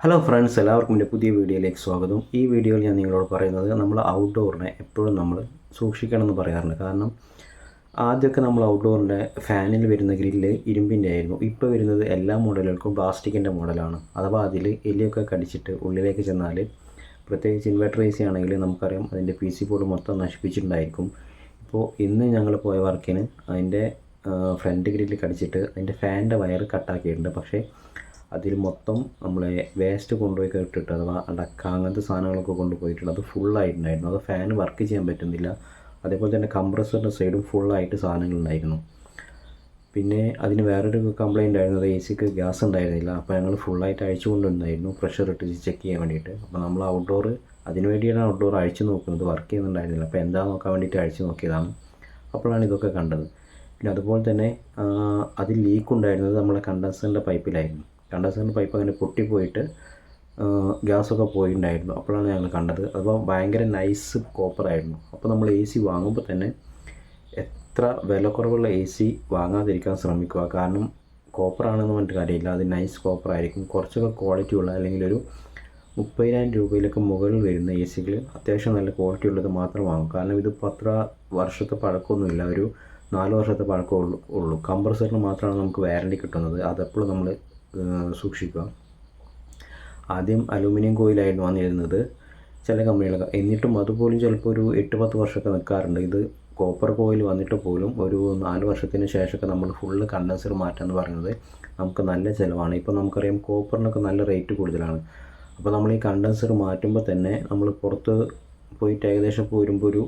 Hello friends, എല്ലാവർക്കും എൻ്റെ പുതിയ വീഡിയോയിലേക്ക് സ്വാഗതം. ഈ വീഡിയോയിൽ ഞാൻ നിങ്ങളോട് പറയുന്നത് നമ്മൾ ഔട്ട്ഡോറിനെ എപ്പോഴും നമ്മൾ സൂക്ഷിക്കണം എന്ന് പറയാറുണ്ട്. കാരണം ആദ്യമൊക്കെ നമ്മൾ ഔട്ട്ഡോറിൻ്റെ ഫാനിൽ വരുന്ന ഗ്രില്ല് ഇരുമ്പിൻ്റെ ആയിരുന്നു. ഇപ്പോൾ വരുന്നത് എല്ലാ മോഡലുകൾക്കും പ്ലാസ്റ്റിക്കിൻ്റെ മോഡലാണ്. അഥവാ അതിൽ എലിയൊക്കെ കടിച്ചിട്ട് ഉള്ളിലേക്ക് ചെന്നാൽ, പ്രത്യേകിച്ച് ഇൻവെർട്ടർ AC ആണെങ്കിൽ നമുക്കറിയാം അതിൻ്റെ PC ബോർഡ് മൊത്തം നശിപ്പിച്ചിട്ടുണ്ടായിരിക്കും. ഇപ്പോൾ ഇന്ന് ഞങ്ങൾ പോയ വർക്കിന് അതിൻ്റെ ഫ്രണ്ട് ഗ്രില്ല് കടിച്ചിട്ട് അതിൻ്റെ ഫാനിൻ്റെ വയർ കട്ടാക്കിയിട്ടുണ്ട്. പക്ഷേ അതിൽ മൊത്തം നമ്മളെ വേസ്റ്റ് കൊണ്ടുപോയി ഇട്ടിട്ട്, അഥവാ അടക്ക അങ്ങനത്തെ സാധനങ്ങളൊക്കെ കൊണ്ടുപോയിട്ടുണ്ട്. അത് ഫുള്ളായിട്ടുണ്ടായിരുന്നു. അത് ഫാൻ വർക്ക് ചെയ്യാൻ പറ്റുന്നില്ല. അതേപോലെ തന്നെ കംപ്രസറിൻ്റെ സൈഡും ഫുള്ളായിട്ട് സാധനങ്ങളുണ്ടായിരുന്നു. പിന്നെ അതിന് വേറൊരു കംപ്ലയിൻ്റ് ആയിരുന്നത് AC ഗ്യാസ് ഉണ്ടായിരുന്നില്ല. അപ്പോൾ ഞങ്ങൾ ഫുള്ളായിട്ട് അഴിച്ചു കൊണ്ടുണ്ടായിരുന്നു പ്രഷർ ഇട്ട് ചെക്ക് ചെയ്യാൻ വേണ്ടിയിട്ട്. അപ്പോൾ നമ്മൾ ഔട്ട്ഡോർ അതിന് വേണ്ടിയാണ് ഔട്ട്ഡോർ അഴിച്ചു നോക്കുന്നത്, വർക്ക് ചെയ്യുന്നുണ്ടായിരുന്നില്ല. അപ്പോൾ എന്താ നോക്കാൻ വേണ്ടിയിട്ട് അഴിച്ചു നോക്കിയതാണ്. അപ്പോഴാണ് ഇതൊക്കെ കണ്ടത്. പിന്നെ അതുപോലെ തന്നെ അതിൽ ലീക്ക് ഉണ്ടായിരുന്നത് നമ്മളെ കണ്ടൻസറിൻ്റെ പൈപ്പിലായിരുന്നു. കണ്ടൻസറിൻ്റെ പൈപ്പ് അങ്ങനെ പൊട്ടിപ്പോയിട്ട് ഗ്യാസൊക്കെ പോയിട്ടുണ്ടായിരുന്നു. അപ്പോഴാണ് ഞങ്ങൾ കണ്ടത്. അപ്പോൾ ഭയങ്കര നൈസ് കോപ്പറായിരുന്നു. അപ്പോൾ നമ്മൾ AC വാങ്ങുമ്പോൾ തന്നെ എത്ര വില കുറവുള്ള AC വാങ്ങാതിരിക്കാൻ ശ്രമിക്കുക. കാരണം കോപ്പറാണെന്ന് പറഞ്ഞിട്ട് കാര്യമില്ല, അത് നൈസ് കോപ്പറായിരിക്കും. കുറച്ചൊക്കെ ക്വാളിറ്റി ഉള്ള, അല്ലെങ്കിൽ ഒരു 30,000 രൂപയിലൊക്കെ മുകളിൽ വരുന്ന ACകൾ അത്യാവശ്യം നല്ല ക്വാളിറ്റി ഉള്ളത് മാത്രം വാങ്ങും. കാരണം ഇതിപ്പോൾ അത്ര വർഷത്തെ പഴക്കമൊന്നുമില്ല, ഒരു 4 വർഷത്തെ പഴക്കമേ ഉള്ളൂ. കംപ്രസറിന് മാത്രമാണ് നമുക്ക് വാറണ്ടി കിട്ടുന്നത്. അതെപ്പോഴും നമ്മൾ സൂക്ഷിക്കുക. ആദ്യം അലൂമിനിയം കോയിലായിരുന്നു വന്നിരുന്നത് ചില കമ്പനികളൊക്കെ. എന്നിട്ടും അതുപോലും ചിലപ്പോൾ ഒരു 8-10 വർഷമൊക്കെ നിൽക്കാറുണ്ട്. ഇത് കോപ്പർ കോയിൽ വന്നിട്ട് പോലും ഒരു 4 വർഷത്തിന് ശേഷമൊക്കെ നമ്മൾ ഫുള്ള് കണ്ടൻസർ മാറ്റാമെന്ന് പറയുന്നത് നമുക്ക് നല്ല ചിലവാണ്. ഇപ്പോൾ നമുക്കറിയാം കോപ്പറിനൊക്കെ നല്ല റേറ്റ് കൂടുതലാണ്. അപ്പോൾ നമ്മൾ ഈ കണ്ടൻസർ മാറ്റുമ്പോൾ തന്നെ നമ്മൾ പുറത്ത് പോയിട്ട് ഏകദേശം വരുമ്പോൾ ഒരു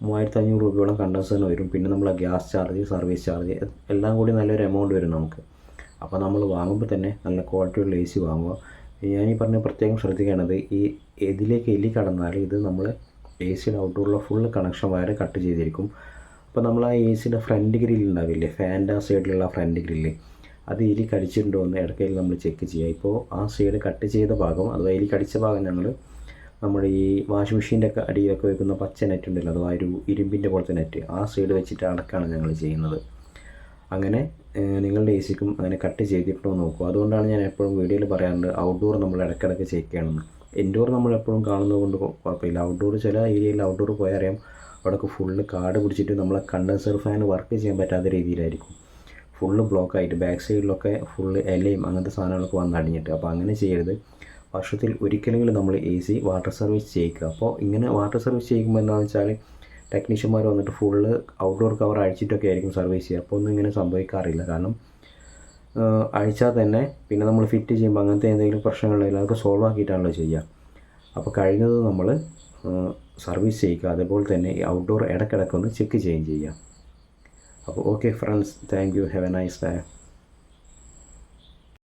3,500 രൂപയോളം കണ്ടൻസറിന് വരും. പിന്നെ നമ്മൾ ഗ്യാസ് ചാർജ്, സർവീസ് ചാർജ് എല്ലാം കൂടി നല്ലൊരു എമൗണ്ട് വരും നമുക്ക്. അപ്പോൾ നമ്മൾ വാങ്ങുമ്പോൾ തന്നെ നല്ല ക്വാളിറ്റിയുള്ള AC വാങ്ങുക. ഞാനീ പറഞ്ഞ പ്രത്യേകം ശ്രദ്ധിക്കേണ്ടത്, ഈ ഇതിലേക്ക് എലി കടന്നാൽ ഇത് നമ്മൾ ACയുടെ ഔട്ട്ഡോറിലുള്ള ഫുൾ കണക്ഷൻ വയർ കട്ട് ചെയ്തിരിക്കും. അപ്പോൾ നമ്മൾ ആ ACയുടെ ഫ്രണ്ട് ഗ്രില്ല് ഉണ്ടാവില്ലേ, ഫാൻ്റെ ആ സൈഡിലുള്ള ഫ്രണ്ട് ഗ്രില്ല്, അത് എലി കടിച്ചിട്ടുണ്ടോ എന്ന് ഇടയ്ക്കിടയിൽ നമ്മൾ ചെക്ക് ചെയ്യുക. ഇപ്പോൾ ആ സൈഡ് കട്ട് ചെയ്ത ഭാഗം, അഥവാ എലി കടിച്ച ഭാഗം ഞങ്ങൾ നമ്മുടെ ഈ വാഷിംഗ് മെഷീൻ്റെ ഒക്കെ അടിയിലൊക്കെ വയ്ക്കുന്ന പച്ച നെറ്റ് ഉണ്ടല്ലോ, അഥവാ ഒരു ഇരുമ്പിൻ്റെ പോലത്തെ നെറ്റ്, ആ സൈഡ് വെച്ചിട്ട് അടക്കാണ് ഞങ്ങൾ ചെയ്യുന്നത്. അങ്ങനെ നിങ്ങളുടെ ACക്കും അങ്ങനെ കട്ട് ചെയ്തിട്ടോ നോക്കുക. അതുകൊണ്ടാണ് ഞാൻ എപ്പോഴും വീഡിയോയിൽ പറയാറുണ്ട്, ഔട്ട്ഡോർ നമ്മൾ ഇടയ്ക്കിടയ്ക്ക് ചെക്ക് ചെയ്യണമെന്ന്. ഇൻഡോർ നമ്മൾ എപ്പോഴും കാണുന്നത് കൊണ്ട് കുഴപ്പമില്ല. ഔട്ട്ഡോർ ചില ഏരിയയിൽ ഔട്ട്ഡോർ പോയാൽ അറിയാം, അവിടെയൊക്കെ ഫുള്ള് കാട് പിടിച്ചിട്ട് നമ്മളെ കണ്ടൻസർ ഫാൻ വർക്ക് ചെയ്യാൻ പറ്റാത്ത രീതിയിലായിരിക്കും. ഫുള്ള് ബ്ലോക്കായിട്ട് ബാക്ക് സൈഡിലൊക്കെ ഫുള്ള് ഇലയും അങ്ങനത്തെ സാധനങ്ങളൊക്കെ വന്ന് അടിഞ്ഞിട്ട്. അപ്പോൾ അങ്ങനെ ചെയ്യരുത്. വർഷത്തിൽ ഒരിക്കലെങ്കിലും നമ്മൾ AC വാട്ടർ സർവീസ് ചെയ്യിക്കുക. അപ്പോൾ ഇങ്ങനെ വാട്ടർ സർവീസ് ചെയ്യുമ്പോൾ എന്താണെന്ന് വെച്ചാൽ ടെക്നീഷ്യന്മാർ വന്നിട്ട് ഫുള്ള് ഔട്ട്ഡോർ കവർ അഴിച്ചിട്ടൊക്കെ ആയിരിക്കും സർവീസ് ചെയ്യുക. അപ്പോൾ ഒന്നും ഇങ്ങനെ സംഭവിക്കാറില്ല. കാരണം അഴിച്ചാൽ തന്നെ പിന്നെ നമ്മൾ ഫിറ്റ് ചെയ്യുമ്പോൾ അങ്ങനത്തെ എന്തെങ്കിലും പ്രശ്നങ്ങളുണ്ടെങ്കിൽ അതൊക്കെ സോൾവ് ആക്കിയിട്ടാണല്ലോ ചെയ്യുക. അപ്പോൾ കഴിയുന്നത് നമ്മൾ സർവീസ് ചെയ്യുക. അതേപോലെ തന്നെ ഈ ഔട്ട്ഡോർ ഇടയ്ക്കിടയ്ക്ക് ഒന്ന് ചെക്ക് ചെയ്യുകയും ചെയ്യുക. അപ്പോൾ okay friends, thank you, have A nice day.